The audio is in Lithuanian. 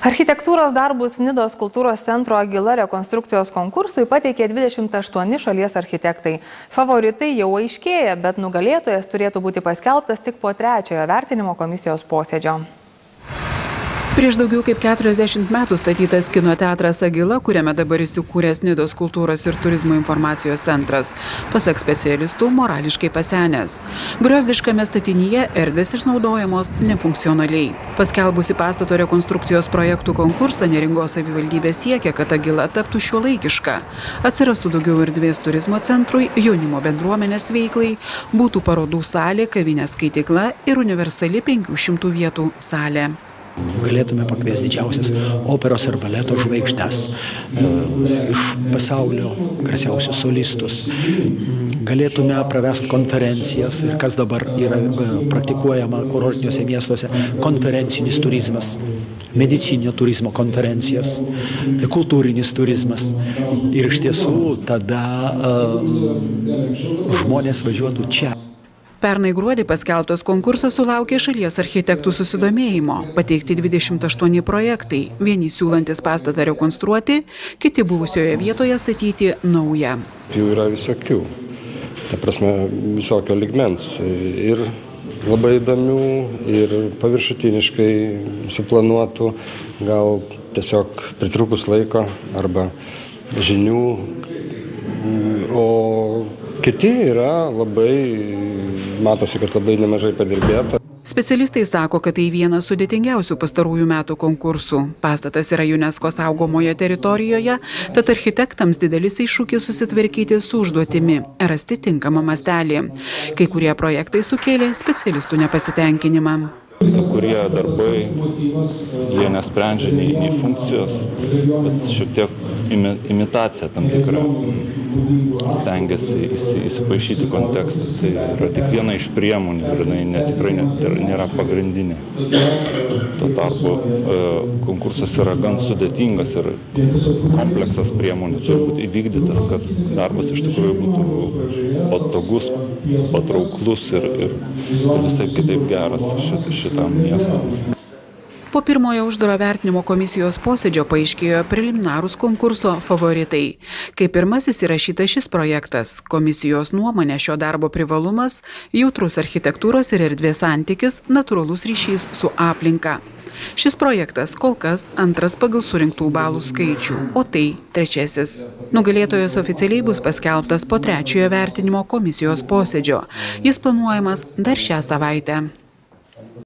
Architektūros darbus Nidos kultūros centro Agila rekonstrukcijos konkursui pateikė 28 šalies architektai. Favoritai jau aiškėja, bet nugalėtojas turėtų būti paskelbtas tik po 3-ojo vertinimo komisijos posėdžio. Prieš daugiau kaip 40 metų statytas kino teatras Agila, kuriame dabar įsikūręs Nidos kultūros ir turizmo informacijos centras, pasak specialistų, morališkai pasenęs. Griozdiškame statinyje erdvės išnaudojamos nefunkcionaliai. Paskelbusi pastato rekonstrukcijos projektų konkursą, Neringos savivaldybė siekia, kad Agila taptų šiuolaikiška. Atsirastų daugiau erdvės turizmo centrui, jaunimo bendruomenės veiklai, būtų parodų salė, kavinės skaitykla ir universali 500 vietų salė. Galėtume pakviesti didžiausias operos ir baleto žvaigždes, iš pasaulio garsiausius solistus. Galėtume pravesti konferencijas ir kas dabar yra praktikuojama kurortiniuose miestuose, konferencinis turizmas, medicinio turizmo konferencijos, kultūrinis turizmas. Ir iš tiesų tada žmonės važiuotų čia. Pernai gruodį paskelbtas konkursas sulaukė šalies architektų susidomėjimo. Pateikti 28 projektai, vieni siūlantis pastatą rekonstruoti, kiti buvusioje vietoje statyti naują. Jų yra visokių, ta prasme visokio lygmens ir labai įdomių, ir paviršutiniškai suplanuotų, gal tiesiog pritrūkus laiko arba žinių, o kiti yra labai, matosi, kad labai nemažai padirbėta. Specialistai sako, kad tai vienas sudėtingiausių pastarųjų metų konkursų. Pastatas yra UNESCO saugomoje teritorijoje, tad architektams didelis iššūkis susitvarkyti su užduotimi, rasti tinkamą mastelį. Kai kurie projektai sukėlė specialistų nepasitenkinimą. Kai kurie darbai, jie nesprendžia nei funkcijos, bet šiek tiek imitacija tam tikra stengiasi įsipaišyti kontekstą. Tai yra tik viena iš priemonių ir jinai tikrai nėra pagrindinė. Tuo tarpu konkursas yra gan sudėtingas ir kompleksas priemonių turi būti įvykdytas, kad darbas iš tikrųjų būtų patogus, patrauklus ir visai kitaip geras šitam miestui. Po pirmojo uždaro vertinimo komisijos posėdžio paaiškėjo preliminarūs konkurso favoritai. Kaip pirmasis įrašytas šis projektas, komisijos nuomonė šio darbo privalumas, jautrus architektūros ir erdvės santykis, natūralus ryšys su aplinka. Šis projektas kol kas antras pagal surinktų balų skaičių, o tai 3. Nugalėtojas oficialiai bus paskelbtas po 3-ojo vertinimo komisijos posėdžio. Jis planuojamas dar šią savaitę.